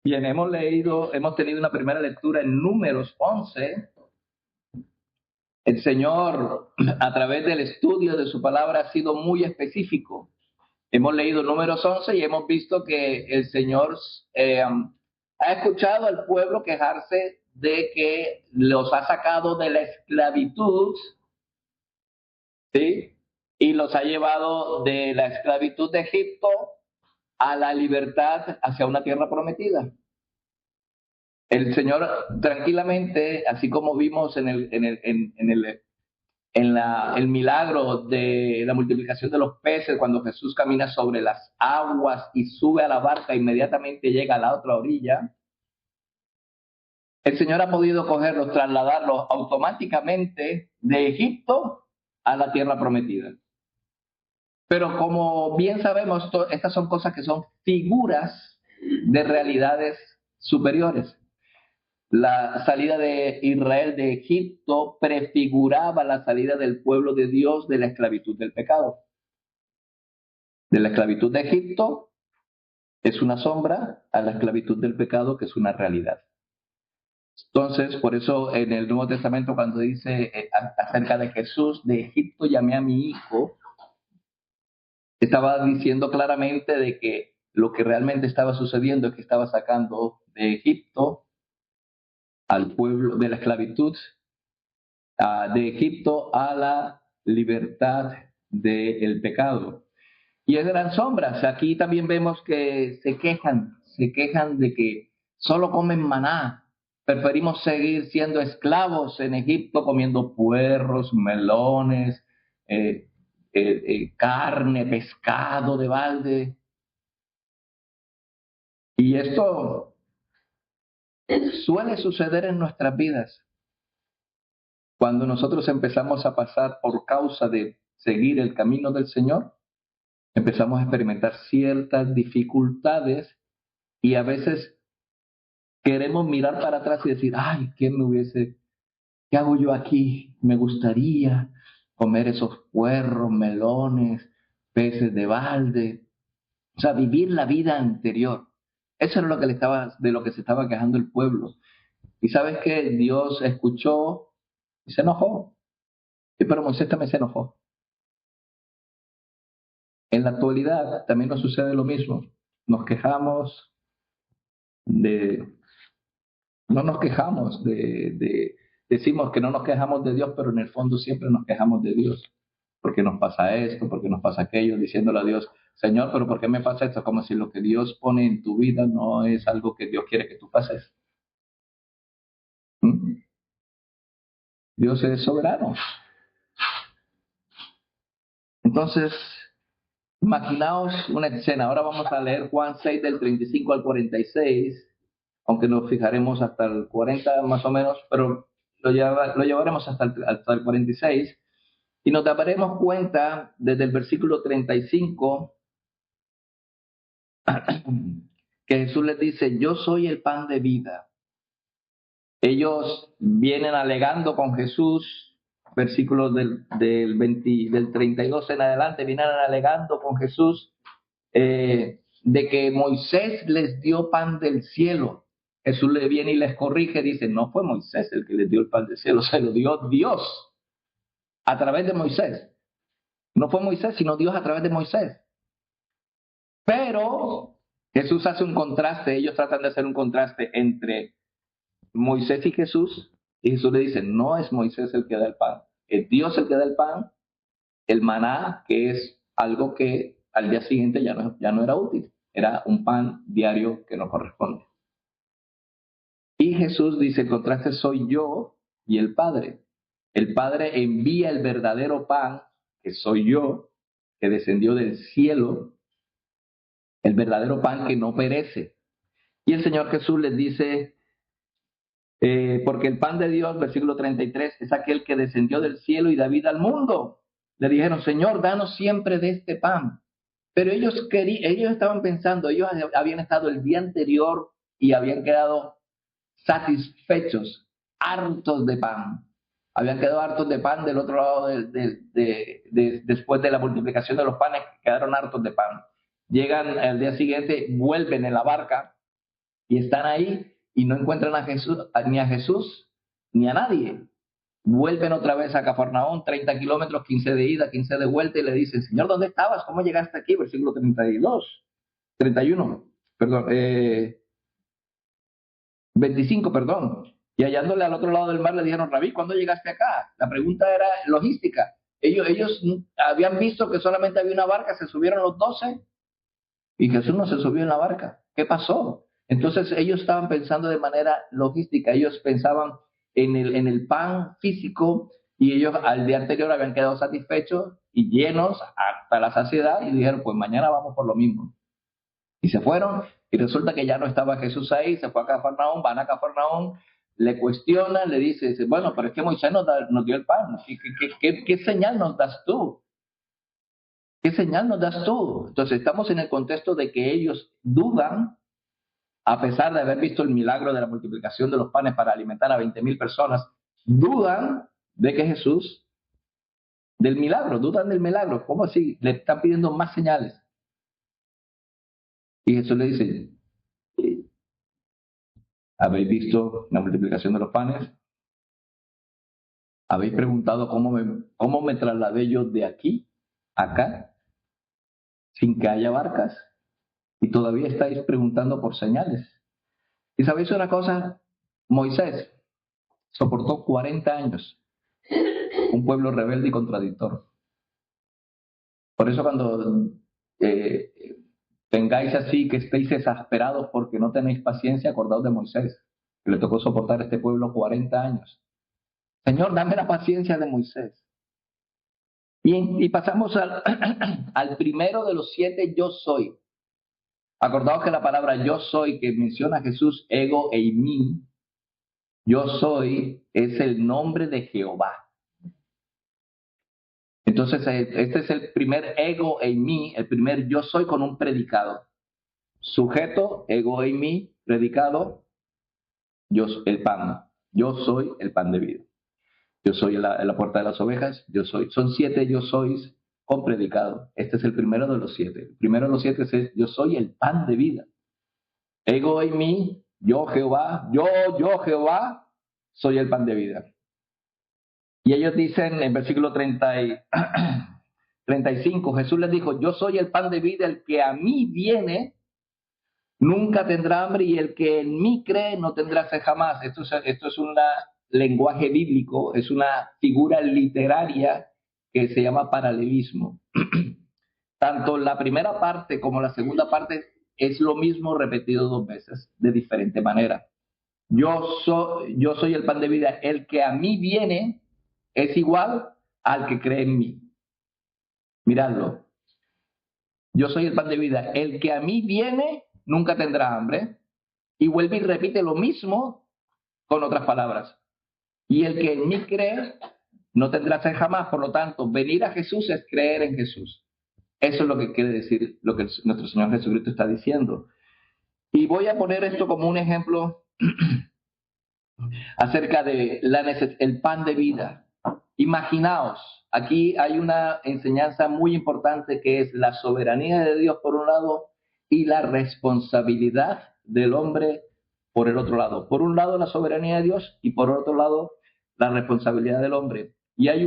Bien, hemos tenido una primera lectura en Números 11. El Señor, a través del estudio de su palabra, ha sido muy específico. Hemos leído Números 11 y hemos visto que el Señor ha escuchado al pueblo quejarse de que los ha sacado de la esclavitud, ¿sí? Y los ha llevado de la esclavitud de Egipto a la libertad hacia una tierra prometida. El Señor tranquilamente, así como vimos el milagro de la multiplicación de los peces, cuando Jesús camina sobre las aguas y sube a la barca, inmediatamente llega a la otra orilla, el Señor ha podido cogerlos, trasladarlos automáticamente de Egipto a la tierra prometida. Pero como bien sabemos, estas son cosas que son figuras de realidades superiores. La salida de Israel de Egipto prefiguraba la salida del pueblo de Dios de la esclavitud del pecado. De la esclavitud de Egipto es una sombra a la esclavitud del pecado, que es una realidad. Entonces, por eso en el Nuevo Testamento, cuando dice acerca de Jesús, de Egipto llamé a mi hijo, estaba diciendo claramente de que lo que realmente estaba sucediendo es que estaba sacando de Egipto al pueblo de la esclavitud, de Egipto a la libertad del pecado. Y es gran sombras. Aquí también vemos que se quejan de que solo comen maná. Preferimos seguir siendo esclavos en Egipto comiendo puerros, melones, carne, pescado de balde. Y esto suele suceder en nuestras vidas. Cuando nosotros empezamos a pasar por causa de seguir el camino del Señor, empezamos a experimentar ciertas dificultades y a veces queremos mirar para atrás y decir, ay, ¿qué hago yo aquí? Me gustaría comer esos puerros, melones, peces de balde, o sea, vivir la vida anterior. Eso era de lo que se estaba quejando el pueblo. Y sabes que Dios escuchó y se enojó. Sí, pero Moisés también se enojó. En la actualidad también nos sucede lo mismo. Nos quejamos de, no nos quejamos decimos que no nos quejamos de Dios, pero en el fondo siempre nos quejamos de Dios. ¿Por qué nos pasa esto? ¿Por qué nos pasa aquello? Diciéndole a Dios, Señor, pero ¿por qué me pasa esto? Como si lo que Dios pone en tu vida no es algo que Dios quiere que tú pases. ¿Mm? Dios es soberano. Entonces, imaginaos una escena. Ahora vamos a leer Juan 6 del 35 al 46, aunque nos fijaremos hasta el 40 más o menos, pero lo llevaremos hasta el 46 y nos daremos cuenta desde el versículo 35 que Jesús les dice, yo soy el pan de vida. Ellos vienen alegando con Jesús, versículos del 32 en adelante, vienen alegando con Jesús de que Moisés les dio pan del cielo. Jesús le viene y les corrige, dice, no fue Moisés el que les dio el pan del cielo, se lo dio Dios a través de Moisés. No fue Moisés, sino Dios a través de Moisés. Pero Jesús hace un contraste, ellos tratan de hacer un contraste entre Moisés y Jesús, y Jesús le dice, no es Moisés el que da el pan, es Dios el que da el pan, el maná, que es algo que al día siguiente ya no era útil, era un pan diario que no corresponde. Y Jesús dice, el contraste soy yo y el Padre. El Padre envía el verdadero pan, que soy yo, que descendió del cielo, el verdadero pan que no perece. Y el Señor Jesús les dice, porque el pan de Dios, versículo 33, es aquel que descendió del cielo y da vida al mundo. Le dijeron, Señor, danos siempre de este pan. Pero ellos estaban pensando, ellos habían estado el día anterior y habían quedado satisfechos, hartos de pan. Habían quedado hartos de pan del otro lado después de la multiplicación de los panes, quedaron hartos de pan. Llegan al día siguiente, vuelven en la barca y están ahí y no encuentran a Jesús, ni a Jesús ni a nadie. Vuelven otra vez a Cafarnaón, 30 kilómetros, 15 de ida, 15 de vuelta, y le dicen, Señor, ¿dónde estabas? ¿Cómo llegaste aquí? Versículo 32, 31, perdón, 25, perdón. Y hallándole al otro lado del mar le dijeron, Rabí, ¿cuándo llegaste acá? La pregunta era logística. Ellos habían visto que solamente había una barca, se subieron los 12 y Jesús no se subió en la barca. ¿Qué pasó? Entonces ellos estaban pensando de manera logística, ellos pensaban en el pan físico y ellos al día anterior habían quedado satisfechos y llenos hasta la saciedad y dijeron, pues mañana vamos por lo mismo. Y se fueron y resulta que ya no estaba Jesús ahí, se fue a Cafarnaón, van a Cafarnaón, le cuestionan, le dice, bueno, pero es que Moisés nos dio el pan, ¿Qué señal nos das tú? ¿Qué señal nos das tú? Entonces estamos en el contexto de que ellos dudan, a pesar de haber visto el milagro de la multiplicación de los panes para alimentar a 20,000 personas, dudan de que Jesús, del milagro, dudan del milagro. ¿Cómo así? Le están pidiendo más señales. Y Jesús le dice, ¿habéis visto la multiplicación de los panes? ¿Habéis preguntado cómo me trasladé yo de aquí a acá sin que haya barcas? Y todavía estáis preguntando por señales. ¿Y sabéis una cosa? Moisés soportó 40 años un pueblo rebelde y contradictor. Por eso cuando tengáis así, que estéis exasperados porque no tenéis paciencia, acordaos de Moisés, que le tocó soportar a este pueblo 40 años. Señor, dame la paciencia de Moisés. Y pasamos al primero de los 7, yo soy. Acordaos que la palabra yo soy que menciona Jesús, ego eimi, yo soy, es el nombre de Jehová. Entonces, este es el primer ego eimi, el primer yo soy con un predicado. Sujeto, ego eimi, predicado, yo el pan. Yo soy el pan de vida. Yo soy la puerta de las ovejas, yo soy. Son 7 yo sois con predicado. Este es el primero de los 7. El primero de los 7 es yo soy el pan de vida. Ego eimi, yo Jehová, yo Jehová, soy el pan de vida. Y ellos dicen en versículo 35, Jesús les dijo, yo soy el pan de vida, el que a mí viene nunca tendrá hambre y el que en mí cree no tendrá sed jamás. Esto es un lenguaje bíblico, es una figura literaria que se llama paralelismo. Tanto la primera parte como la segunda parte es lo mismo repetido 2 veces de diferente manera. Yo soy el pan de vida, el que a mí viene es igual al que cree en mí. Miradlo. Yo soy el pan de vida. El que a mí viene nunca tendrá hambre. Y vuelve y repite lo mismo con otras palabras. Y el que en mí cree no tendrá sed jamás. Por lo tanto, venir a Jesús es creer en Jesús. Eso es lo que quiere decir lo que nuestro Señor Jesucristo está diciendo. Y voy a poner esto como un ejemplo acerca de el pan de vida. Imaginaos, aquí hay una enseñanza muy importante que es la soberanía de Dios por un lado y la responsabilidad del hombre por el otro lado. Por un lado la soberanía de Dios y por otro lado la responsabilidad del hombre. Y hay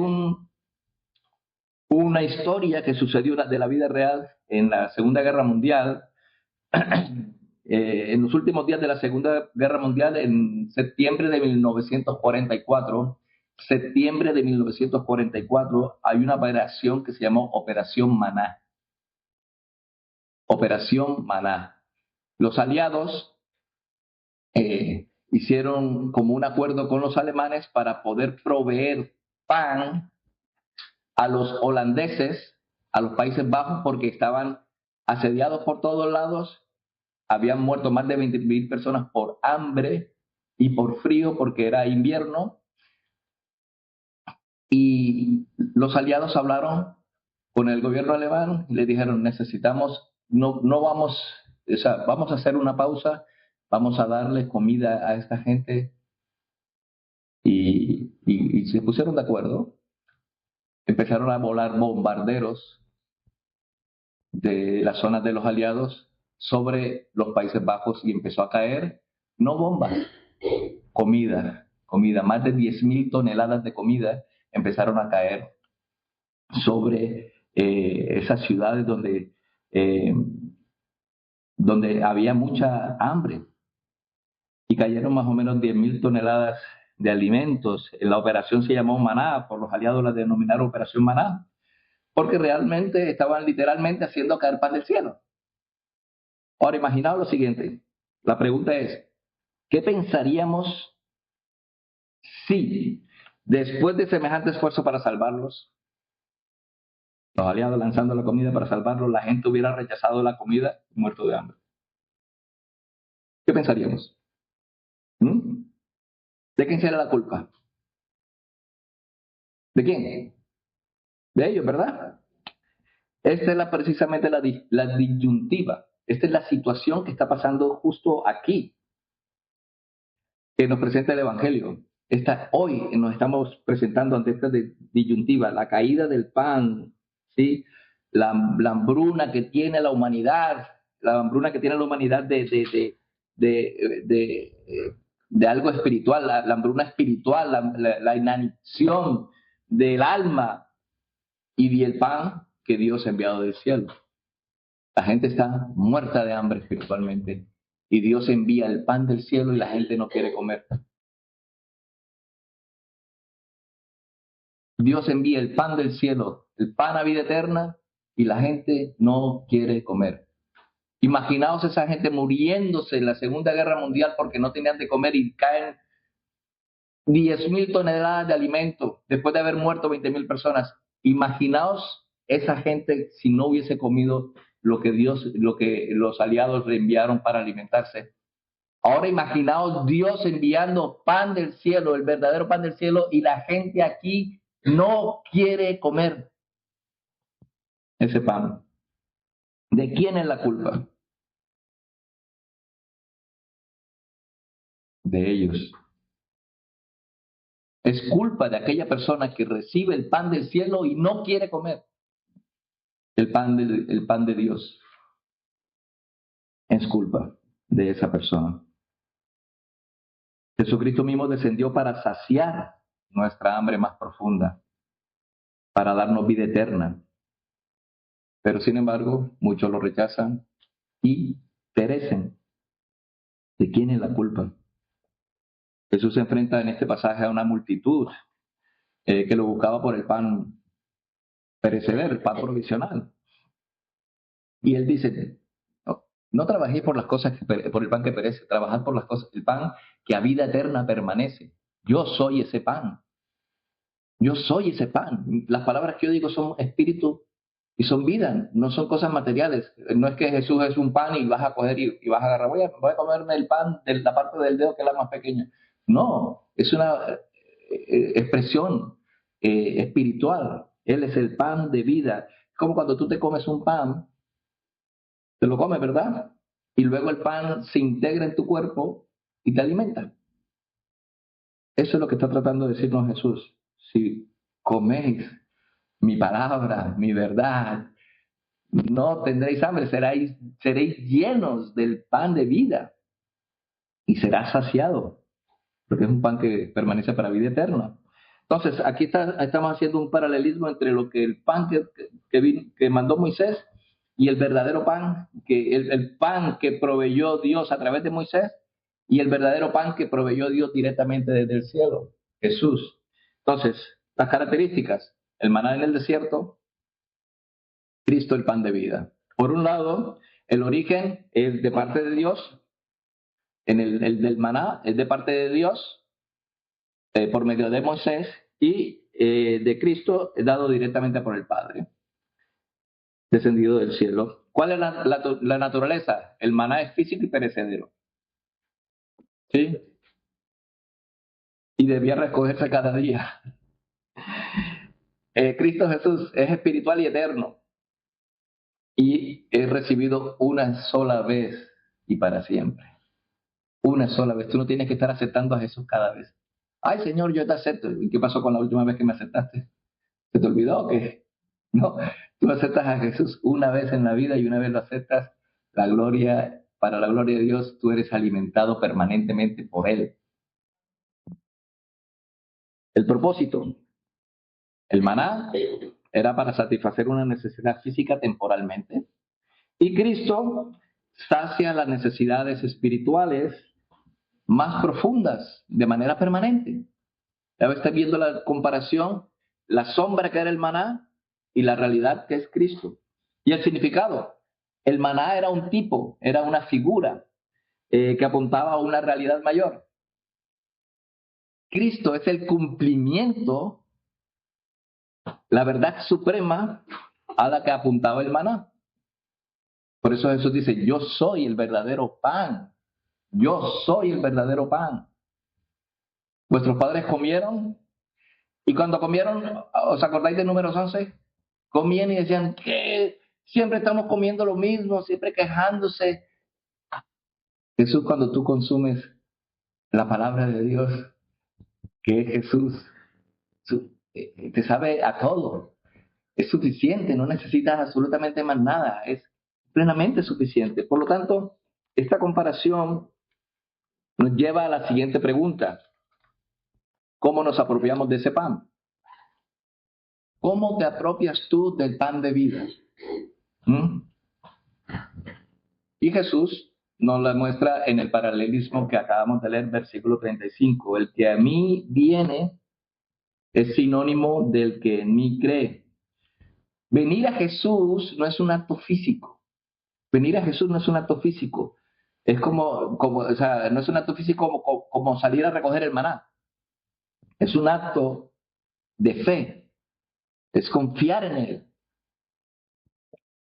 una historia que sucedió de la vida real en la Segunda Guerra Mundial. En los últimos días de la Segunda Guerra Mundial, en septiembre de 1944, hay una operación que se llamó Operación Maná. Operación Maná. Los aliados hicieron como un acuerdo con los alemanes para poder proveer pan a los holandeses, a los Países Bajos, porque estaban asediados por todos lados. Habían muerto más de 20,000 personas por hambre y por frío porque era invierno. Y los aliados hablaron con el gobierno alemán y le dijeron, vamos a hacer una pausa, vamos a darle comida a esta gente. Y se pusieron de acuerdo. Empezaron a volar bombarderos de las zonas de los aliados sobre los Países Bajos y empezó a caer, no bombas, comida. Más de 10.000 toneladas de comida empezaron a caer sobre esas ciudades donde había mucha hambre. Y cayeron más o menos 10.000 toneladas de alimentos. La operación se llamó Maná, por los aliados la denominaron Operación Maná, porque realmente estaban literalmente haciendo caer pan del cielo. Ahora, imaginaos lo siguiente. La pregunta es, ¿qué pensaríamos si después de semejante esfuerzo para salvarlos, los aliados lanzando la comida para salvarlos, la gente hubiera rechazado la comida y muerto de hambre? ¿Qué pensaríamos? ¿De quién será la culpa? ¿De quién? De ellos, ¿verdad? Esta es precisamente la disyuntiva. Esta es la situación que está pasando justo aquí, que nos presenta el Evangelio. Hoy nos estamos presentando ante esta disyuntiva, la caída del pan, ¿sí? La hambruna que tiene la humanidad, de algo espiritual, la hambruna espiritual, la inanición del alma y el pan que Dios ha enviado del cielo. La gente está muerta de hambre espiritualmente y Dios envía el pan del cielo y la gente no quiere comer. Dios envía el pan del cielo, el pan a vida eterna, y la gente no quiere comer. Imaginaos esa gente muriéndose en la Segunda Guerra Mundial porque no tenían de comer y caen 10.000 toneladas de alimento después de haber muerto 20.000 personas. Imaginaos esa gente si no hubiese comido lo que los aliados le enviaron para alimentarse. Ahora imaginaos Dios enviando pan del cielo, el verdadero pan del cielo, y la gente aquí no quiere comer ese pan. ¿De quién es la culpa? De ellos. Es culpa de aquella persona que recibe el pan del cielo y no quiere comer el pan de Dios. Es culpa de esa persona. Jesucristo mismo descendió para saciar nuestra hambre más profunda, para darnos vida eterna. Pero sin embargo, muchos lo rechazan y perecen. ¿De quién es la culpa? Jesús se enfrenta en este pasaje a una multitud que lo buscaba por el pan perecedero, el pan provisional. Y él dice, no trabajéis por las cosas por el pan que perece, trabajad por las cosas, el pan que a vida eterna permanece. Yo soy ese pan. Yo soy ese pan. Las palabras que yo digo son espíritu y son vida, no son cosas materiales. No es que Jesús es un pan y vas a coger y vas a agarrar, voy a comerme el pan de la parte del dedo que es la más pequeña. No, es una expresión espiritual. Él es el pan de vida. Es como cuando tú te comes un pan, te lo comes, ¿verdad? Y luego el pan se integra en tu cuerpo y te alimenta. Eso es lo que está tratando de decirnos Jesús. Si coméis mi palabra, mi verdad, no tendréis hambre, seréis llenos del pan de vida y serás saciado, porque es un pan que permanece para vida eterna. Entonces, aquí estamos haciendo un paralelismo entre lo que el pan que mandó Moisés y el verdadero pan, el pan que proveyó Dios a través de Moisés y el verdadero pan que proveyó Dios directamente desde el cielo, Jesús. Entonces, las características, el maná en el desierto, Cristo el pan de vida. Por un lado, el origen es de parte de Dios, el del maná es de parte de Dios, por medio de Moisés, y de Cristo dado directamente por el Padre, descendido del cielo. ¿Cuál es la naturaleza? El maná es físico y perecedero. ¿Sí? Y debía recogerse cada día. Cristo Jesús es espiritual y eterno. Y es recibido una sola vez y para siempre. Una sola vez. Tú no tienes que estar aceptando a Jesús cada vez. Ay, Señor, yo te acepto. ¿Y qué pasó con la última vez que me aceptaste? ¿Se te olvidó o qué? No, tú aceptas a Jesús una vez en la vida y una vez lo aceptas, para la gloria de Dios, tú eres alimentado permanentemente por Él. El propósito, el maná, era para satisfacer una necesidad física temporalmente. Y Cristo sacia las necesidades espirituales más profundas de manera permanente. Ya está viendo la comparación, la sombra que era el maná y la realidad que es Cristo. Y el significado. El maná era un tipo, era una figura que apuntaba a una realidad mayor. Cristo es el cumplimiento, la verdad suprema a la que apuntaba el maná. Por eso Jesús dice, yo soy el verdadero pan. Yo soy el verdadero pan. Vuestros padres comieron y cuando comieron, ¿os acordáis de Números 11? Comían y decían que siempre estamos comiendo lo mismo, siempre quejándose. Jesús, cuando tú consumes la palabra de Dios, que es Jesús, te sabe a todo. Es suficiente, no necesitas absolutamente más nada, es plenamente suficiente. Por lo tanto, esta comparación nos lleva a la siguiente pregunta. ¿Cómo nos apropiamos de ese pan? ¿Cómo te apropias tú del pan de vida? ¿Mm? Y Jesús nos la muestra en el paralelismo que acabamos de leer, versículo 35. El que a mí viene es sinónimo del que en mí cree. Venir a Jesús no es un acto físico. Venir a Jesús no es un acto físico. Es o sea, no es un acto físico como salir a recoger el maná. Es un acto de fe. Es confiar en Él.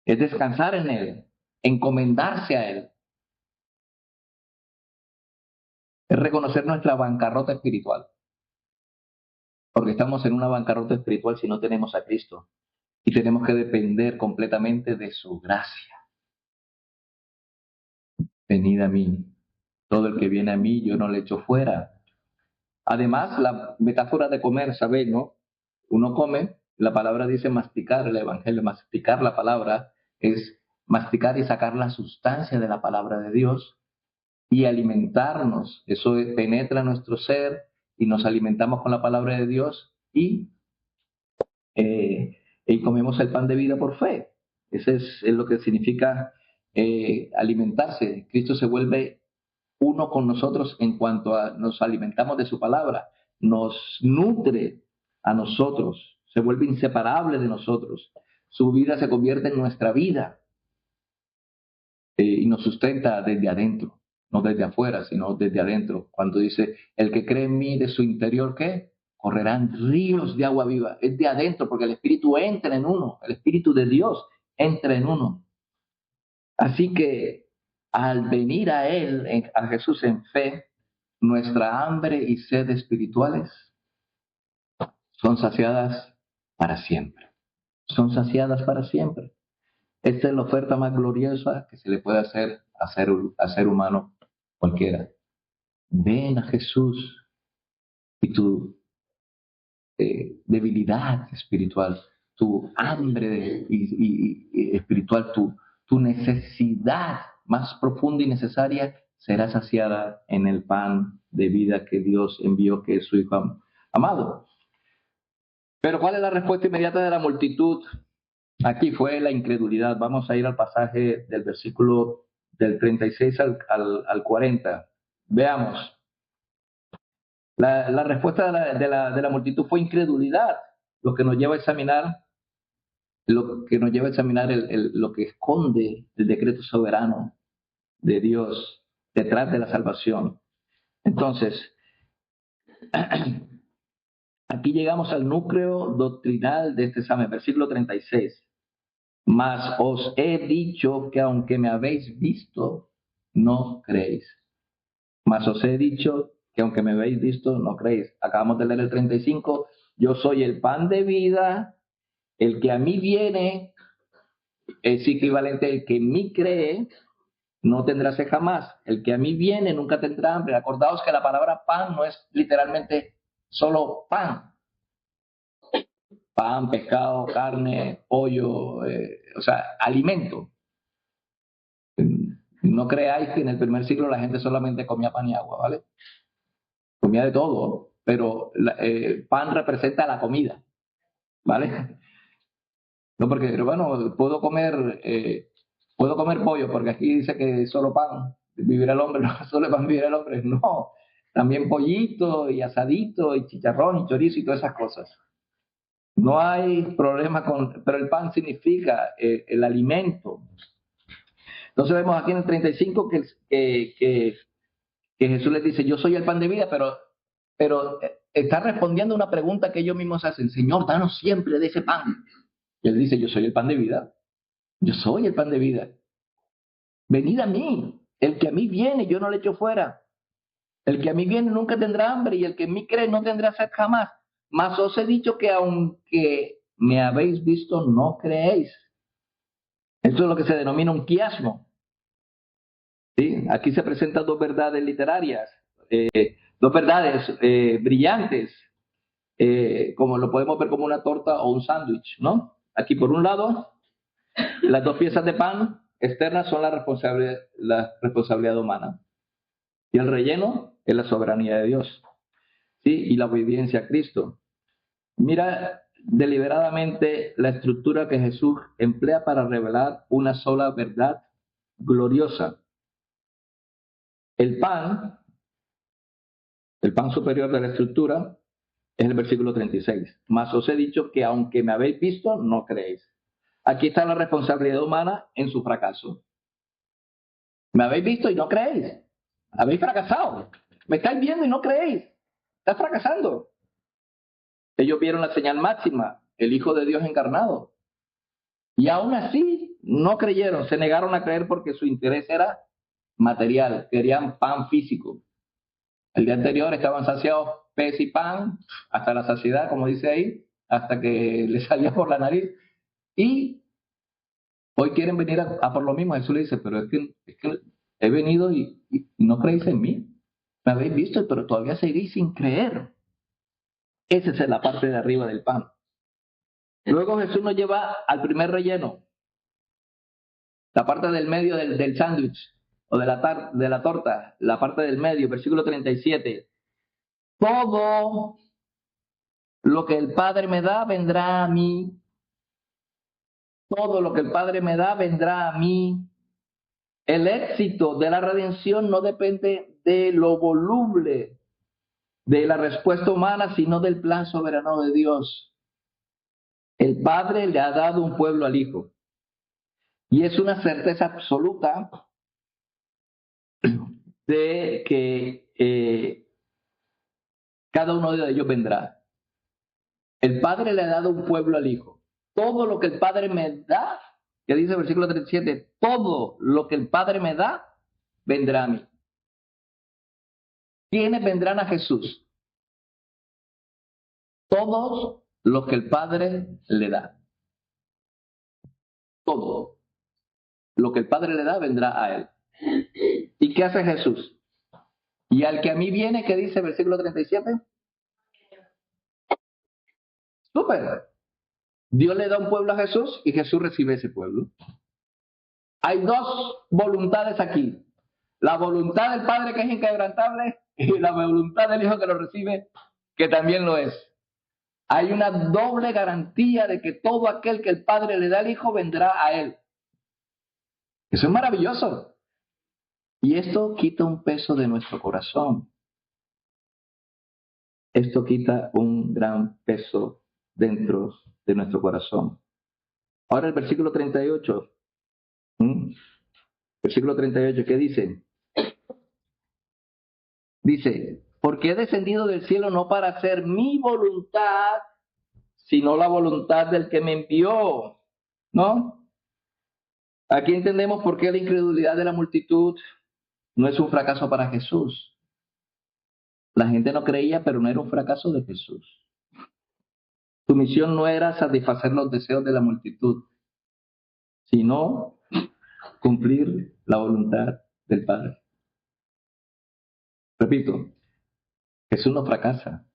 Es descansar en Él. Encomendarse a Él. Es reconocer nuestra bancarrota espiritual. Porque estamos en una bancarrota espiritual si no tenemos a Cristo. Y tenemos que depender completamente de su gracia. Venid a mí. Todo el que viene a mí, yo no le echo fuera. Además, la metáfora de comer, ¿sabéis, no? Uno come, la palabra dice masticar, el evangelio, masticar la palabra es masticar y sacar la sustancia de la palabra de Dios y alimentarnos. Eso penetra nuestro ser y nos alimentamos con la palabra de Dios eh, y comemos el pan de vida por fe. Ese es lo que significa alimentarse. Cristo se vuelve uno con nosotros en cuanto a nos alimentamos de su palabra, nos nutre a nosotros, se vuelve inseparable de nosotros. Su vida se convierte en nuestra vida y nos sustenta desde adentro, no desde afuera, sino desde adentro. Cuando dice, el que cree en mí, de su interior, ¿qué? Correrán ríos de agua viva. Es de adentro, porque el Espíritu entra en uno, el Espíritu de Dios entra en uno. Así que al venir a Él, a Jesús en fe, nuestra hambre y sed espirituales son saciadas para siempre. Son saciadas para siempre. Esta es la oferta más gloriosa que se le puede hacer a ser humano cualquiera. Ven a Jesús y tu debilidad espiritual, tu hambre espiritual, tu necesidad más profunda y necesaria será saciada en el pan de vida que Dios envió, que es su Hijo amado. Pero ¿cuál es la respuesta inmediata de la multitud? Aquí fue la incredulidad. Vamos a ir al pasaje del versículo del 36 al 40. Veamos. La respuesta de la multitud fue incredulidad, lo que nos lleva a examinar lo que esconde el decreto soberano de Dios detrás de la salvación. Entonces, aquí llegamos al núcleo doctrinal de este examen, versículo 36. Mas os he dicho que aunque me habéis visto, no creéis. Mas os he dicho que aunque me habéis visto, no creéis. Acabamos de leer el 35. Yo soy el pan de vida. El que a mí viene es equivalente al que en mí cree, no tendrá sed jamás. El que a mí viene nunca tendrá hambre. Acordaos que la palabra pan no es literalmente solo pan. Pan, pescado, carne, pollo, o sea, alimento. No creáis que en el primer siglo la gente solamente comía pan y agua, ¿vale? Comía de todo, pero pan representa la comida, ¿vale? No, porque, bueno, puedo comer pollo, porque aquí dice que solo pan vivirá el hombre, no solo pan vivirá el hombre, no. También pollito y asadito y chicharrón y chorizo y todas esas cosas. No hay problema pero el pan significa el alimento. Entonces vemos aquí en el 35 que Jesús les dice, yo soy el pan de vida, pero está respondiendo a una pregunta que ellos mismos hacen, Señor, danos siempre de ese pan. Y él dice, yo soy el pan de vida, yo soy el pan de vida. Venid a mí, el que a mí viene, yo no le echo fuera. El que a mí viene nunca tendrá hambre y el que en mí cree no tendrá sed jamás. Mas os he dicho que aunque me habéis visto, no creéis. Esto es lo que se denomina un quiasmo. ¿Sí? Aquí se presentan dos verdades literarias, dos verdades brillantes, como lo podemos ver como una torta o un sándwich, ¿no? Aquí por un lado, las dos piezas de pan externas son la responsabilidad humana y el relleno es la soberanía de Dios, ¿sí? Y la obediencia a Cristo. Mira deliberadamente la estructura que Jesús emplea para revelar una sola verdad gloriosa. El pan superior de la estructura, es el versículo 36. Mas os he dicho que aunque me habéis visto, no creéis. Aquí está la responsabilidad humana en su fracaso. Me habéis visto y no creéis. Habéis fracasado. Me estáis viendo y no creéis. Estás fracasando. Ellos vieron la señal máxima, el Hijo de Dios encarnado. Y aún así no creyeron, se negaron a creer porque su interés era material, querían pan físico. El día anterior estaban saciados pez y pan hasta la saciedad, como dice ahí, hasta que les salía por la nariz. Y hoy quieren venir a por lo mismo. Jesús le dice, pero es que he venido y no creéis en mí. Me habéis visto, pero todavía seguís sin creer. Esa es la parte de arriba del pan. Luego Jesús nos lleva al primer relleno, la parte del medio del sándwich o de la torta, la parte del medio, versículo 37. Todo lo que el Padre me da vendrá a mí. Todo lo que el Padre me da vendrá a mí. El éxito de la redención no depende de lo voluble de la respuesta humana, sino del plan soberano de Dios. El Padre le ha dado un pueblo al Hijo. Y es una certeza absoluta de que cada uno de ellos vendrá. El Padre le ha dado un pueblo al Hijo. Todo lo que el Padre me da, que dice el versículo 37, todo lo que el Padre me da, vendrá a mí. ¿Quiénes vendrán a Jesús? Todos los que el Padre le da. Todo lo que el Padre le da vendrá a él. ¿Y qué hace Jesús? Y al que a mí viene, ¿qué dice el versículo 37? Súper. Dios le da un pueblo a Jesús y Jesús recibe ese pueblo. Hay dos voluntades aquí. La voluntad del Padre, que es inquebrantable, y la voluntad del Hijo, que lo recibe, que también lo es. Hay una doble garantía de que todo aquel que el Padre le da al Hijo vendrá a él. Eso es maravilloso. Y esto quita un peso de nuestro corazón. Esto quita un gran peso dentro de nuestro corazón. Ahora el versículo 38. Versículo 38, ¿qué dice? Dice, porque he descendido del cielo no para hacer mi voluntad, sino la voluntad del que me envió. ¿No? Aquí entendemos por qué la incredulidad de la multitud no es un fracaso para Jesús. La gente no creía, pero no era un fracaso de Jesús. Su misión no era satisfacer los deseos de la multitud, sino cumplir la voluntad del Padre. Repito, Jesús no fracasa.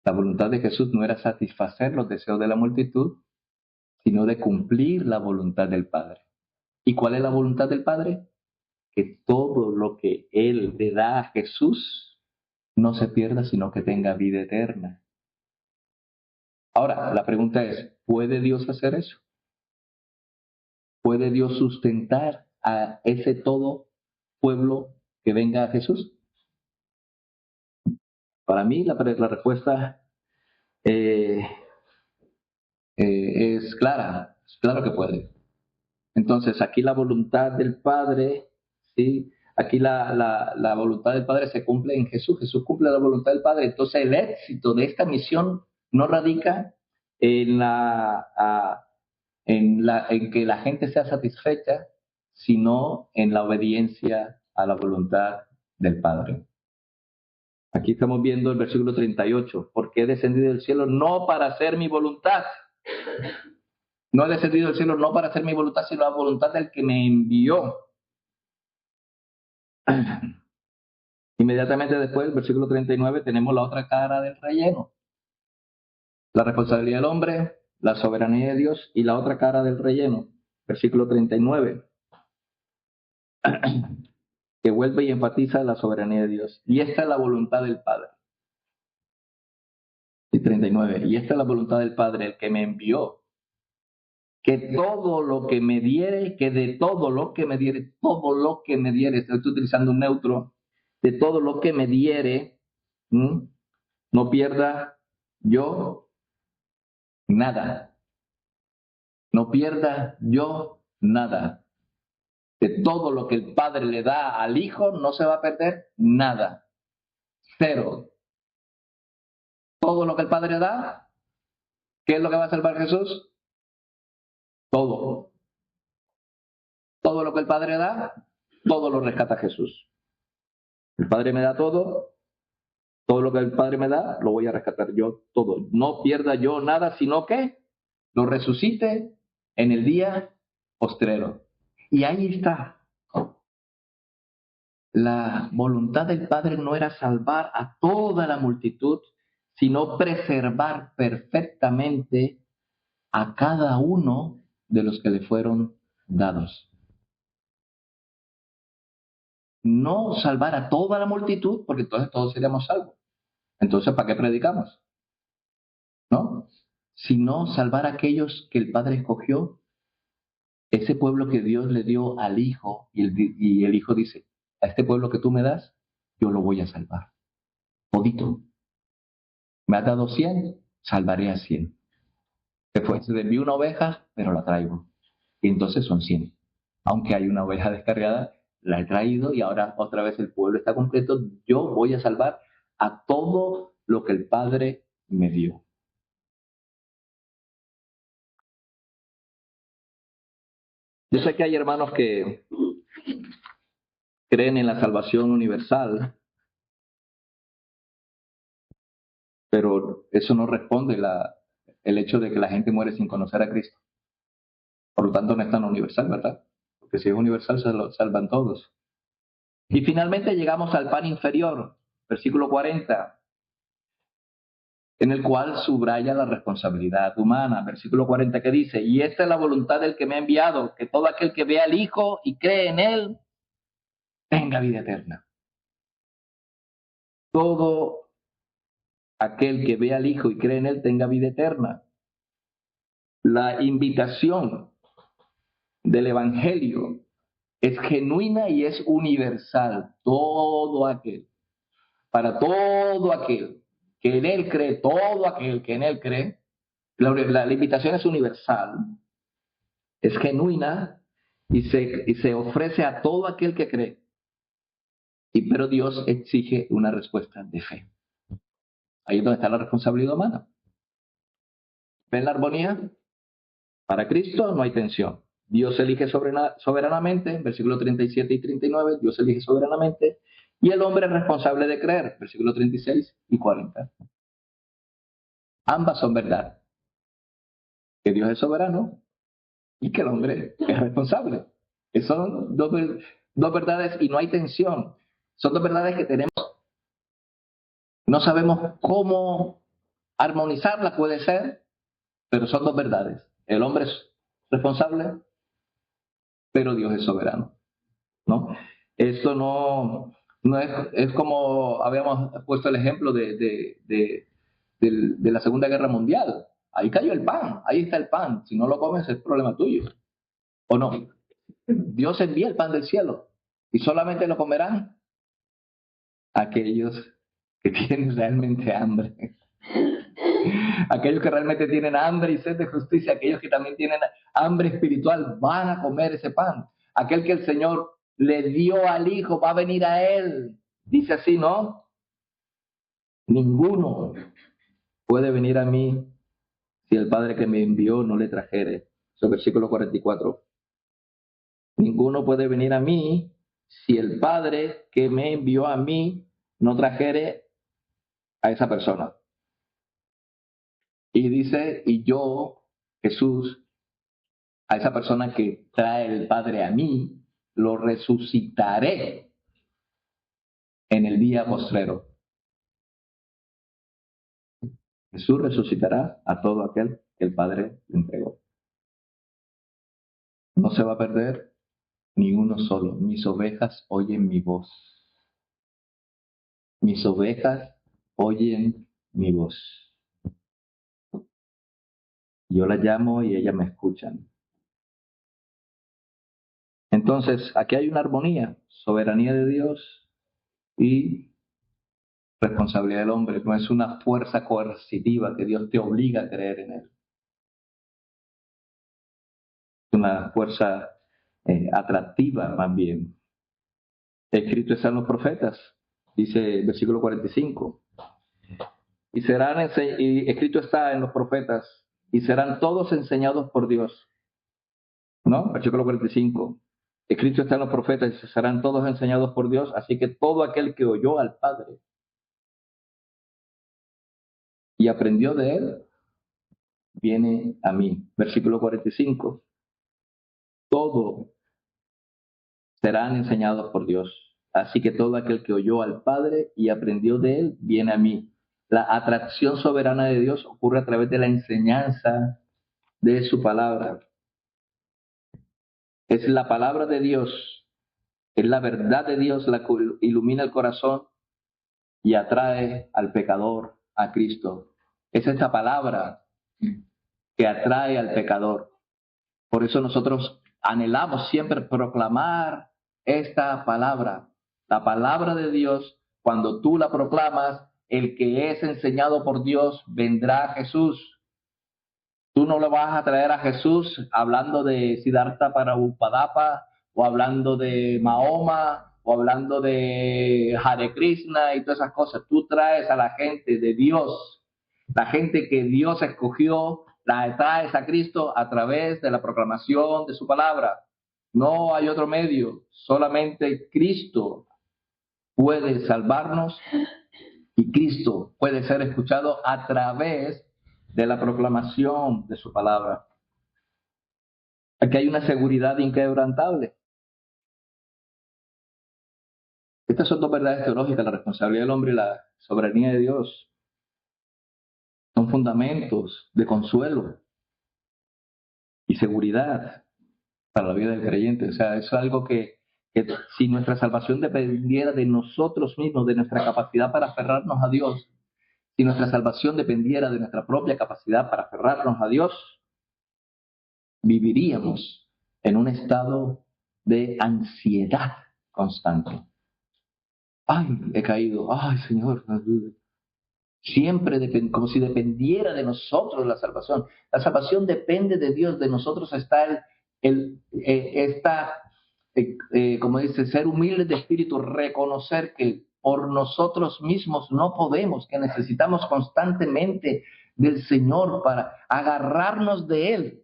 La voluntad de Jesús no era satisfacer los deseos de la multitud, sino de cumplir la voluntad del Padre. ¿Y cuál es la voluntad del Padre? que todo lo que Él le da a Jesús no se pierda, sino que tenga vida eterna. Ahora, la pregunta es, ¿puede Dios hacer eso? ¿Puede Dios sustentar a ese todo pueblo que venga a Jesús? Para mí la respuesta eh, es clara, es claro que puede. Entonces, aquí la voluntad del Padre, ¿sí? Aquí la voluntad del Padre se cumple en Jesús. Jesús cumple la voluntad del Padre. Entonces, el éxito de esta misión no radica en, en que la gente sea satisfecha, sino en la obediencia a la voluntad del Padre. Aquí estamos viendo el versículo 38. Porque he descendido del cielo no para hacer mi voluntad. No he descendido del cielo no para hacer mi voluntad, sino la voluntad del que me envió. Inmediatamente después, el versículo 39, tenemos la otra cara del relleno. La responsabilidad del hombre, la soberanía de Dios y la otra cara del relleno. Versículo 39. Que vuelve y enfatiza la soberanía de Dios. Y esta es la voluntad del Padre. Y 39. Y esta es la voluntad del Padre, el que me envió. Que todo lo que me diere, que de todo lo que me diere, todo lo que me diere, estoy utilizando un neutro, de todo lo que me diere, no pierda yo nada. No pierda yo nada. De todo lo que el Padre le da al Hijo, no se va a perder nada. Cero. Todo lo que el Padre da, ¿qué es lo que va a salvar Jesús? Todo. Todo lo que el Padre da, todo lo rescata Jesús. El Padre me da todo, todo lo que el Padre me da, lo voy a rescatar yo todo. No pierda yo nada, sino que lo resucite en el día postrero. Y ahí está. La voluntad del Padre no era salvar a toda la multitud, sino preservar perfectamente a cada uno de los que le fueron dados. No salvar a toda la multitud, porque entonces todos seríamos salvos. Entonces, ¿para qué predicamos? ¿No? Sino salvar a aquellos que el Padre escogió, ese pueblo que Dios le dio al Hijo, y el Hijo dice, a este pueblo que tú me das, yo lo voy a salvar. Todito. Me has dado 100, salvaré a 100. Se desvió una oveja, pero la traigo. Y entonces son 100. Aunque hay una oveja descarriada, la he traído y ahora otra vez el pueblo está completo. Yo voy a salvar a todo lo que el Padre me dio. Yo sé que hay hermanos que creen en la salvación universal, pero eso no responde el hecho de que la gente muere sin conocer a Cristo. Por lo tanto, no es tan universal, ¿verdad? Porque si es universal, se lo salvan todos. Y finalmente llegamos al pan inferior, versículo 40, en el cual subraya la responsabilidad humana. Versículo 40 que dice, y esta es la voluntad del que me ha enviado, que todo aquel que vea al Hijo y cree en Él, tenga vida eterna. Todo aquel que vea al Hijo y cree en Él, tenga vida eterna. La invitación del Evangelio es genuina y es universal. Todo aquel, para todo aquel que en Él cree, todo aquel que en Él cree, la invitación es universal, es genuina y se ofrece a todo aquel que cree. Pero Dios exige una respuesta de fe. Ahí es donde está la responsabilidad humana. ¿Ven la armonía? Para Cristo no hay tensión. Dios elige soberanamente, versículos 37 y 39, Dios elige soberanamente, y el hombre es responsable de creer, versículos 36 y 40. Ambas son verdad. Que Dios es soberano y que el hombre es responsable. Son dos verdades y no hay tensión. Son dos verdades que tenemos. No sabemos cómo armonizarlas, puede ser, pero son dos verdades. El hombre es responsable, pero Dios es soberano, ¿no? Esto no es como habíamos puesto el ejemplo de la Segunda Guerra Mundial. Ahí cayó el pan, ahí está el pan. Si no lo comes es problema tuyo. ¿O no? Dios envía el pan del cielo y solamente lo comerán aquellos que tienen realmente hambre. Aquellos que realmente tienen hambre y sed de justicia, aquellos que también tienen hambre espiritual, van a comer ese pan. Aquel que el Señor le dio al Hijo va a venir a Él. Dice así, ¿no? Ninguno puede venir a mí si el Padre que me envió no le trajere. Eso es versículo 44. Ninguno puede venir a mí si el Padre que me envió a mí no trajere a esa persona. Y dice, y yo, Jesús, a esa persona que trae el Padre a mí, lo resucitaré en el día postrero. Jesús resucitará a todo aquel que el Padre le entregó. No se va a perder ni uno solo. Mis ovejas oyen mi voz. Mis ovejas oyen mi voz. Yo las llamo y ellas me escuchan. Entonces, aquí hay una armonía, soberanía de Dios y responsabilidad del hombre. No es una fuerza coercitiva que Dios te obliga a creer en él. Es una fuerza atractiva más bien. Escrito está en los profetas, dice el versículo 45. Y escrito está en los profetas, y serán todos enseñados por Dios. ¿No? Versículo 45. Escrito está en los profetas, y serán todos enseñados por Dios, así que todo aquel que oyó al Padre y aprendió de él, viene a mí. Versículo 45. Todo serán enseñados por Dios. Así que todo aquel que oyó al Padre y aprendió de él, viene a mí. La atracción soberana de Dios ocurre a través de la enseñanza de su palabra. Es la palabra de Dios, es la verdad de Dios la que ilumina el corazón y atrae al pecador a Cristo. Es esta palabra que atrae al pecador. Por eso nosotros anhelamos siempre proclamar esta palabra. La palabra de Dios, cuando tú la proclamas, el que es enseñado por Dios vendrá a Jesús. Tú no le vas a traer a Jesús hablando de Siddhartha Prabhupada o hablando de Mahoma o hablando de Hare Krishna y todas esas cosas. Tú traes a la gente de Dios, la gente que Dios escogió, la traes a Cristo a través de la proclamación de su palabra. No hay otro medio, solamente Cristo puede salvarnos y Cristo puede ser escuchado a través de la proclamación de su palabra. Aquí hay una seguridad inquebrantable. Estas son dos verdades teológicas, la responsabilidad del hombre y la soberanía de Dios. Son fundamentos de consuelo y seguridad para la vida del creyente. O sea, es algo que si nuestra salvación dependiera de nosotros mismos, de nuestra capacidad para aferrarnos a Dios, si nuestra salvación dependiera de nuestra propia capacidad para aferrarnos a Dios, viviríamos en un estado de ansiedad constante. Ay, he caído. Ay, Señor, siempre como si dependiera de nosotros la salvación. La salvación depende de Dios, de nosotros está como dice, ser humilde de espíritu, reconocer que por nosotros mismos no podemos, que necesitamos constantemente del Señor para agarrarnos de Él.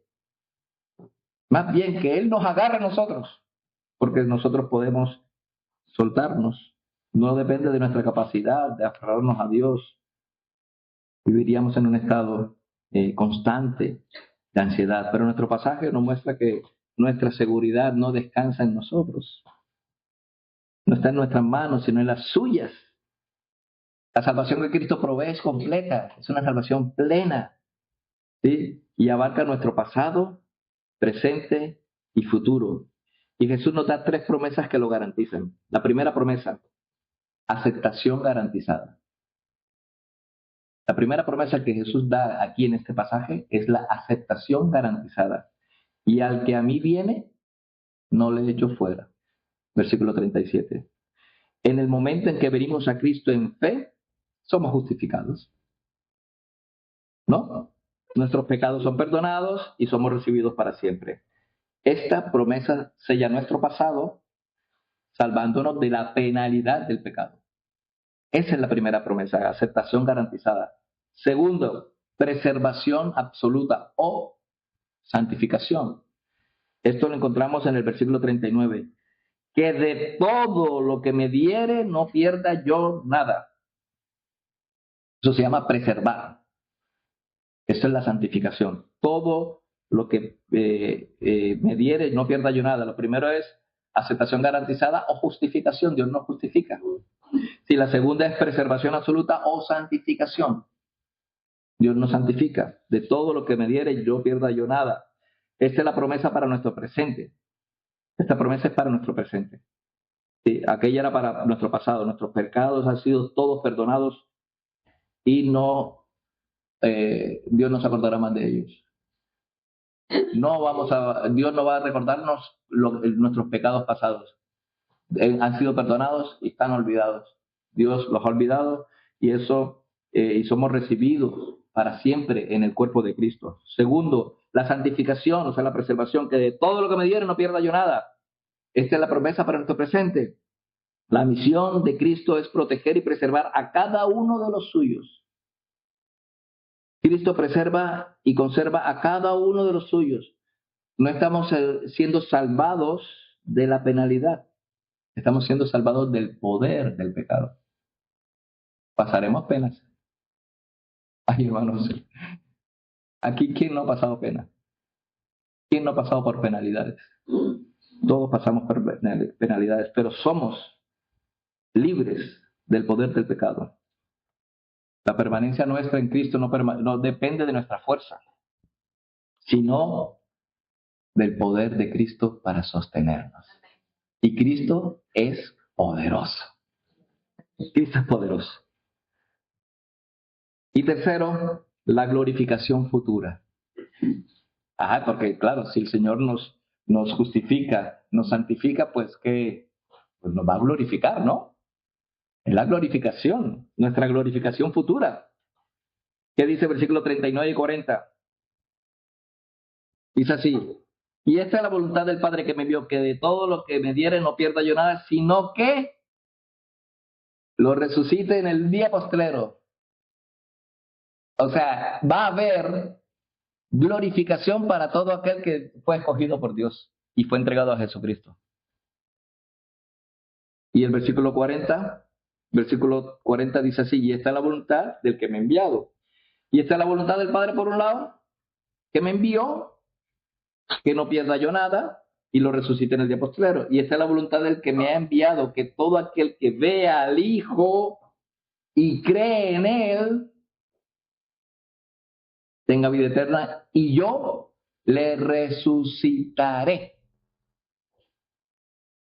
Más bien que Él nos agarre a nosotros, porque nosotros podemos soltarnos. No depende de nuestra capacidad de aferrarnos a Dios. Viviríamos en un estado constante de ansiedad. Pero nuestro pasaje nos muestra que nuestra seguridad no descansa en nosotros. No está en nuestras manos, sino en las suyas. La salvación que Cristo provee es completa, es una salvación plena, ¿sí? Y abarca nuestro pasado, presente y futuro. Y Jesús nos da 3 promesas que lo garantizan. La primera promesa, aceptación garantizada. La primera promesa que Jesús da aquí en este pasaje es la aceptación garantizada. Y al que a mí viene, no le echo fuera. Versículo 37. En el momento en que venimos a Cristo en fe, somos justificados. ¿No? Nuestros pecados son perdonados y somos recibidos para siempre. Esta promesa sella nuestro pasado, salvándonos de la penalidad del pecado. Esa es la primera promesa, aceptación garantizada. Segundo, preservación absoluta o santificación. Esto lo encontramos en el versículo 39. Que de todo lo que me diere no pierda yo nada. Eso se llama preservar. Eso es la santificación. Todo lo que me diere no pierda yo nada. Lo primero es aceptación garantizada o justificación. Dios nos justifica. Si la segunda es preservación absoluta o santificación. Dios nos santifica. De todo lo que me diere no pierda yo nada. Esta es la promesa para nuestro presente. Esta promesa es para nuestro presente. Sí, aquella era para nuestro pasado. Nuestros pecados han sido todos perdonados y no, Dios no se acordará más de ellos. Dios no va a recordarnos nuestros pecados pasados. Han sido perdonados y están olvidados. Dios los ha olvidado y y somos recibidos para siempre en el cuerpo de Cristo. Segundo, la santificación, o sea, la preservación, que de todo lo que me diere no pierda yo nada. Esta es la promesa para nuestro presente. La misión de Cristo es proteger y preservar a cada uno de los suyos. Cristo preserva y conserva a cada uno de los suyos. No estamos siendo salvados de la penalidad. Estamos siendo salvados del poder del pecado. Pasaremos penas. Ay, hermanos, aquí ¿quién no ha pasado pena? ¿Quién no ha pasado por penalidades? Todos pasamos por penalidades, pero somos libres del poder del pecado. La permanencia nuestra en Cristo no depende de nuestra fuerza, sino del poder de Cristo para sostenernos. Y Cristo es poderoso. Cristo es poderoso. Y tercero, la glorificación futura. Porque claro, si el Señor nos justifica, nos santifica, pues nos va a glorificar, ¿no? Es la glorificación, nuestra glorificación futura. ¿Qué dice el versículo 39 y 40? Dice así: y esta es la voluntad del Padre que me envió, que de todo lo que me diere no pierda yo nada, sino que lo resucite en el día postrero. O sea, va a haber glorificación para todo aquel que fue escogido por Dios y fue entregado a Jesucristo. Y el versículo 40 dice así: y esta es la voluntad del que me ha enviado. Y esta es la voluntad del Padre, por un lado, que me envió, que no pierda yo nada y lo resucite en el día postrero. Y esta es la voluntad del que me ha enviado, que todo aquel que vea al Hijo y cree en Él tenga vida eterna, y yo le resucitaré.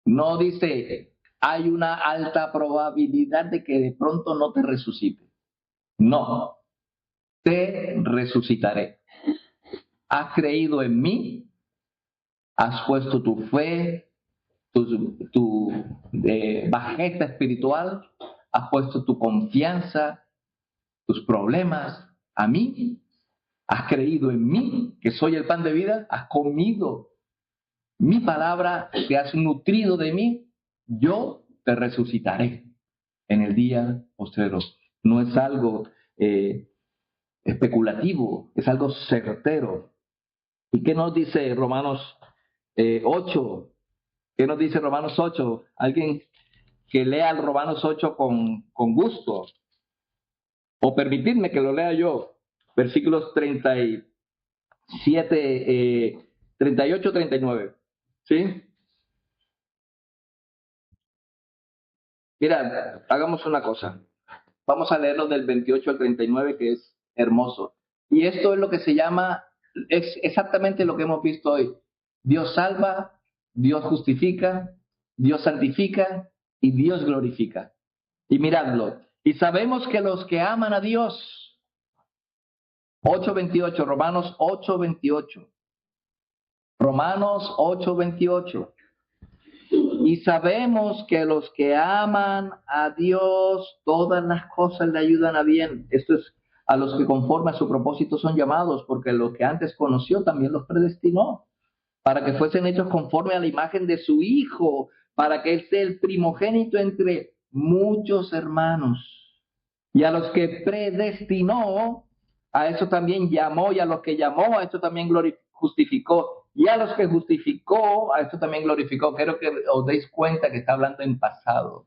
No dice, hay una alta probabilidad de que de pronto no te resucite. No, te resucitaré. Has creído en mí, has puesto tu fe, tu bajeza espiritual, has puesto tu confianza, tus problemas a mí, has creído en mí, que soy el pan de vida, has comido mi palabra, te has nutrido de mí, yo te resucitaré en el día postrero. No es algo especulativo, es algo certero. ¿Y qué nos dice Romanos 8? ¿Qué nos dice Romanos 8? Alguien que lea el Romanos 8 con gusto. O permitidme que lo lea yo. Versículos 37, 38, 39. ¿Sí? Mira, hagamos una cosa. Vamos a leerlo del 28 al 39, que es hermoso. Y esto es lo que se llama, es exactamente lo que hemos visto hoy. Dios salva Dios justifica, Dios santifica y Dios glorifica. Y miradlo. Y sabemos que los que aman a Dios, 8:28, Romanos 8:28. Romanos 8:28. Y sabemos que los que aman a Dios, todas las cosas le ayudan a bien. Esto es a los que conforme a su propósito son llamados, porque los que antes conoció también los predestinó, para que fuesen hechos conforme a la imagen de su Hijo, para que Él sea el primogénito entre muchos hermanos. Y a los que predestinó, a eso también llamó, y a los que llamó, a eso también justificó, y a los que justificó, a eso también glorificó. Quiero que os deis cuenta que está hablando en pasado.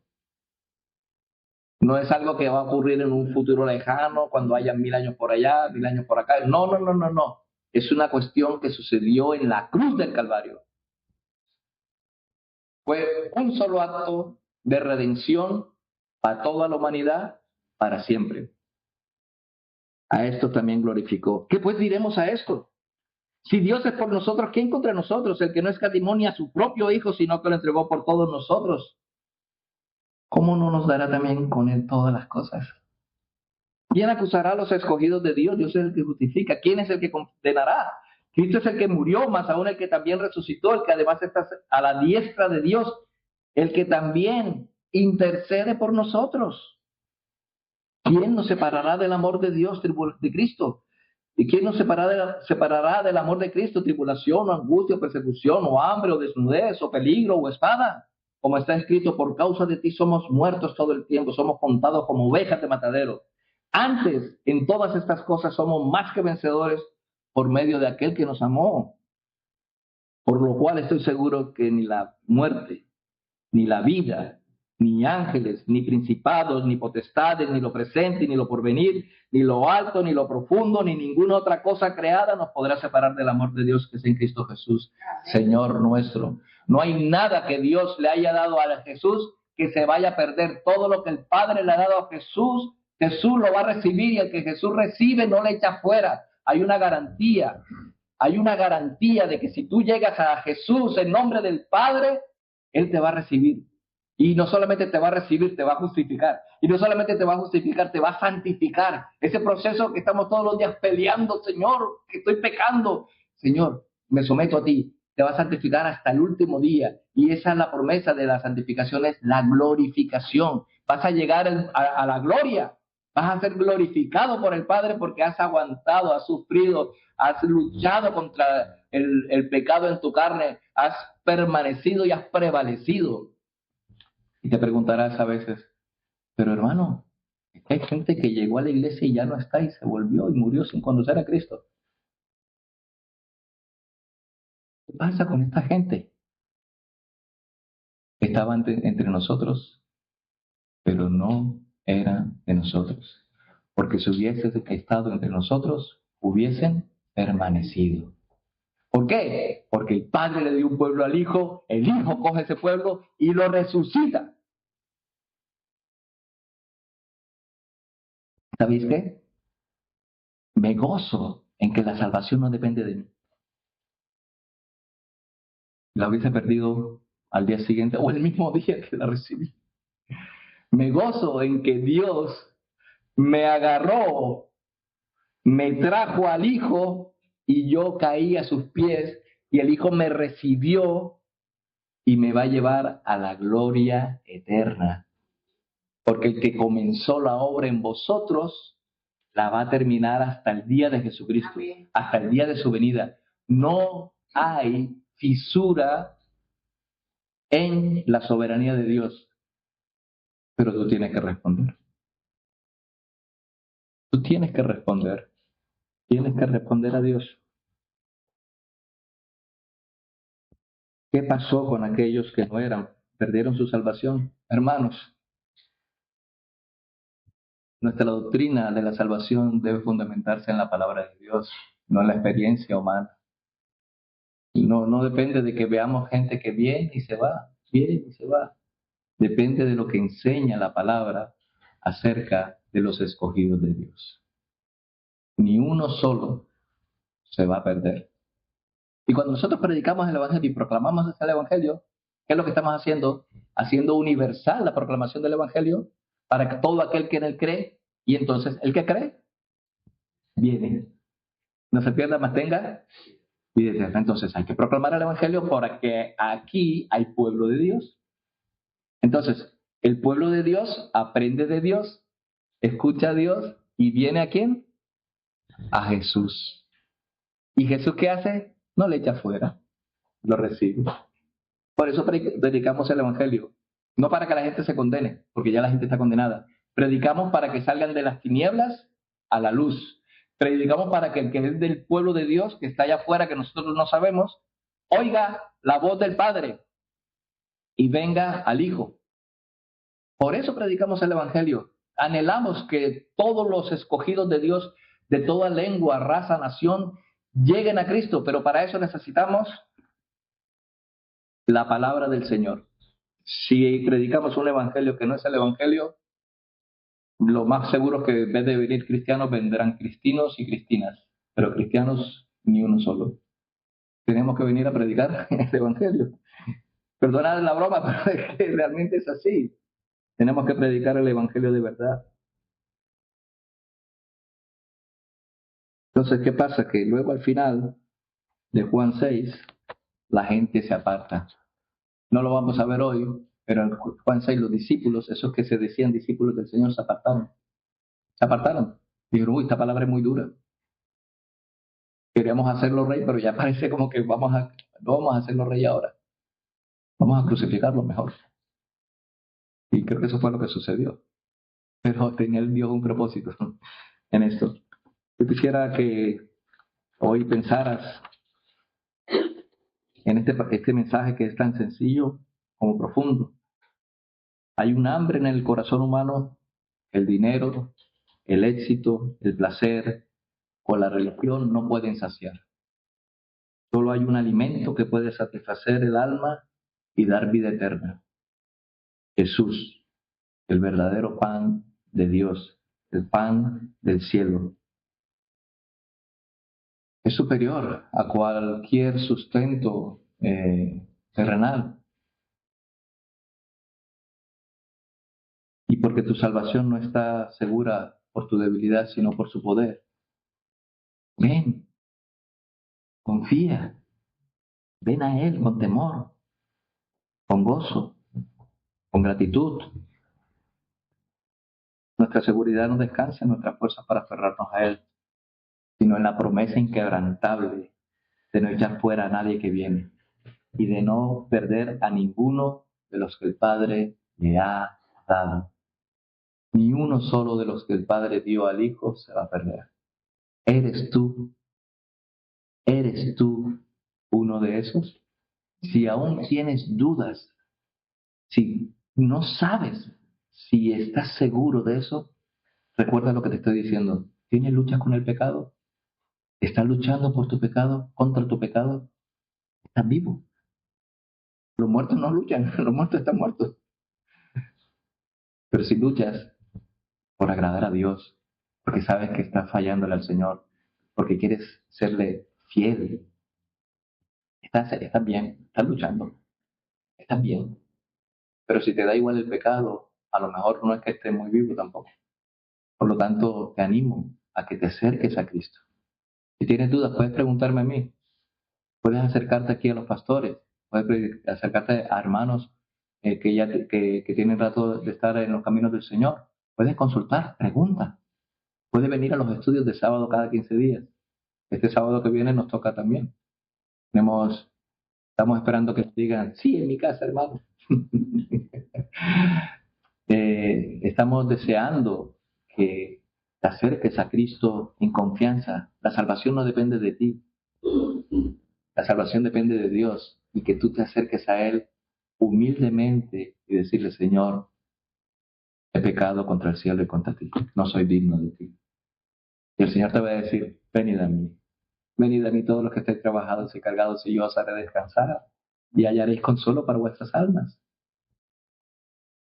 No es algo que va a ocurrir en un futuro lejano, cuando haya 1000 años por allá, 1000 años por acá. No, no, no, no, no. Es una cuestión que sucedió en la cruz del Calvario. Fue un solo acto de redención para toda la humanidad, para siempre. A esto también glorificó. ¿Qué pues diremos a esto? Si Dios es por nosotros, ¿quién contra nosotros? El que no escatimó ni a su propio Hijo, sino que lo entregó por todos nosotros. ¿Cómo no nos dará también con Él todas las cosas? ¿Quién acusará a los escogidos de Dios? Dios es el que justifica. ¿Quién es el que condenará? Cristo es el que murió, más aún el que también resucitó, el que además está a la diestra de Dios, el que también intercede por nosotros. ¿Quién nos separará del amor de Dios, de Cristo? ¿Y quién nos separará del amor de Cristo? Tribulación, o angustia, o persecución, o hambre, o desnudez, o peligro, o espada. Como está escrito, por causa de ti somos muertos todo el tiempo, somos contados como ovejas de matadero. Antes, en todas estas cosas somos más que vencedores por medio de aquel que nos amó. Por lo cual estoy seguro que ni la muerte, ni la vida, ni ángeles, ni principados, ni potestades, ni lo presente, ni lo porvenir, ni lo alto, ni lo profundo, ni ninguna otra cosa creada nos podrá separar del amor de Dios que es en Cristo Jesús, Señor nuestro. No hay nada que Dios le haya dado a Jesús que se vaya a perder. Todo lo que el Padre le ha dado a Jesús, Jesús lo va a recibir, y el que Jesús recibe no le echa fuera. Hay una garantía de que si tú llegas a Jesús en nombre del Padre, Él te va a recibir. Y no solamente te va a recibir, te va a justificar. Y no solamente te va a justificar, te va a santificar. Ese proceso que estamos todos los días peleando, Señor, que estoy pecando. Señor, me someto a ti. Te va a santificar hasta el último día. Y esa es la promesa de la santificación, es la glorificación. Vas a llegar a la gloria. Vas a ser glorificado por el Padre porque has aguantado, has sufrido, has luchado contra el pecado en tu carne, has permanecido y has prevalecido. Y te preguntarás a veces, pero hermano, hay gente que llegó a la iglesia y ya no está y se volvió y murió sin conocer a Cristo. ¿Qué pasa con esta gente? Estaban entre nosotros, pero no eran de nosotros. Porque si hubiesen estado entre nosotros, hubiesen permanecido. ¿Por qué? Porque el Padre le dio un pueblo al Hijo, el Hijo coge ese pueblo y lo resucita. ¿Sabéis qué? Me gozo en que la salvación no depende de mí. La hubiese perdido al día siguiente o el mismo día que la recibí. Me gozo en que Dios me agarró, me trajo al Hijo y yo caí a sus pies y el Hijo me recibió y me va a llevar a la gloria eterna. Porque el que comenzó la obra en vosotros la va a terminar hasta el día de Jesucristo, hasta el día de su venida. No hay fisura en la soberanía de Dios, pero tú tienes que responder. Tú tienes que responder. Tienes que responder a Dios. ¿Qué pasó con aquellos que no eran? Perdieron su salvación. Hermanos, nuestra doctrina de la salvación debe fundamentarse en la palabra de Dios, no en la experiencia humana. No depende de que veamos gente que viene y se va, viene y se va. Depende de lo que enseña la palabra acerca de los escogidos de Dios. Ni uno solo se va a perder. Y cuando nosotros predicamos el Evangelio y proclamamos el Evangelio, ¿qué es lo que estamos haciendo? Haciendo universal la proclamación del Evangelio para que todo aquel que en él cree, y entonces el que cree, viene. No se pierda, más tenga vida eterna. Entonces hay que proclamar el Evangelio porque aquí hay pueblo de Dios. Entonces, el pueblo de Dios aprende de Dios, escucha a Dios y viene ¿a quién? A Jesús. ¿Y Jesús qué hace? No le echa fuera, lo recibe. Por eso predicamos el Evangelio. No para que la gente se condene, porque ya la gente está condenada. Predicamos para que salgan de las tinieblas a la luz. Predicamos para que el que es del pueblo de Dios, que está allá afuera, que nosotros no sabemos, oiga la voz del Padre y venga al Hijo. Por eso predicamos el Evangelio. Anhelamos que todos los escogidos de Dios, de toda lengua, raza, nación, lleguen a Cristo, pero para eso necesitamos la palabra del Señor. Si predicamos un evangelio que no es el evangelio, lo más seguro es que en vez de venir cristianos vendrán cristinos y cristinas, pero cristianos ni uno solo. Tenemos que venir a predicar el evangelio. Perdonad la broma, pero es que realmente es así. Tenemos que predicar el evangelio de verdad. Entonces, ¿qué pasa? Que luego al final de Juan 6, la gente se aparta. No lo vamos a ver hoy, pero en Juan 6 los discípulos, esos que se decían discípulos del Señor, se apartaron. Se apartaron. Dijeron, uy, esta palabra es muy dura. Queríamos hacerlo rey, pero ya parece como que no vamos a hacerlo rey ahora. Vamos a crucificarlo mejor. Y creo que eso fue lo que sucedió. Pero tenía el Dios un propósito en esto. Yo quisiera que hoy pensaras en este mensaje que es tan sencillo como profundo. Hay un hambre en el corazón humano, el dinero, el éxito, el placer o la religión no pueden saciar. Solo hay un alimento que puede satisfacer el alma y dar vida eterna. Jesús, el verdadero pan de Dios, el pan del cielo. Es superior a cualquier sustento terrenal. Y porque tu salvación no está segura por tu debilidad, sino por su poder. Ven, confía, ven a Él con temor, con gozo, con gratitud. Nuestra seguridad no descansa en nuestras fuerzas para aferrarnos a Él, sino en la promesa inquebrantable de no echar fuera a nadie que viene y de no perder a ninguno de los que el Padre le ha dado. Ni uno solo de los que el Padre dio al Hijo se va a perder. ¿Eres tú uno de esos? Si aún tienes dudas, si no sabes si estás seguro de eso, recuerda lo que te estoy diciendo. ¿Tienes lucha con el pecado? ¿Estás luchando por tu pecado, contra tu pecado? ¿Estás vivo? Los muertos no luchan, los muertos están muertos. Pero si luchas por agradar a Dios, porque sabes que estás fallándole al Señor, porque quieres serle fiel, estás bien, estás luchando, estás bien. Pero si te da igual el pecado, a lo mejor no es que estés muy vivo tampoco. Por lo tanto, te animo a que te acerques a Cristo. Si tienes dudas, puedes preguntarme a mí. Puedes acercarte aquí a los pastores, puedes acercarte a hermanos que tienen rato de estar en los caminos del Señor. Puedes consultar, pregunta. Puedes venir a los estudios de sábado cada 15 días. Este sábado que viene nos toca también. Estamos esperando que digan, sí, en mi casa, hermano. Estamos deseando que te acerques a Cristo en confianza. La salvación no depende de ti. La salvación depende de Dios y que tú te acerques a Él humildemente y decirle, Señor, he pecado contra el cielo y contra ti. No soy digno de ti. Y el Señor te va a decir, venid a mí. Venid a mí todos los que estéis trabajados y cargados y yo os haré descansar y hallaréis consuelo para vuestras almas.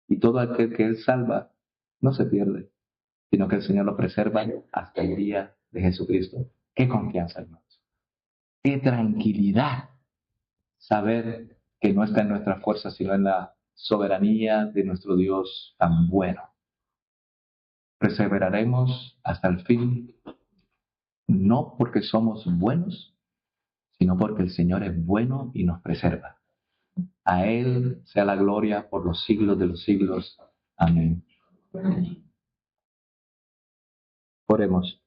Y todo aquel que Él salva no se pierde, sino que el Señor lo preserva hasta el día de Jesucristo. ¡Qué confianza, hermanos! Qué tranquilidad saber que no está en nuestras fuerzas, sino en la soberanía de nuestro Dios tan bueno. Perseveraremos hasta el fin, no porque somos buenos, sino porque el Señor es bueno y nos preserva. A Él sea la gloria por los siglos de los siglos. Amén. Oremos.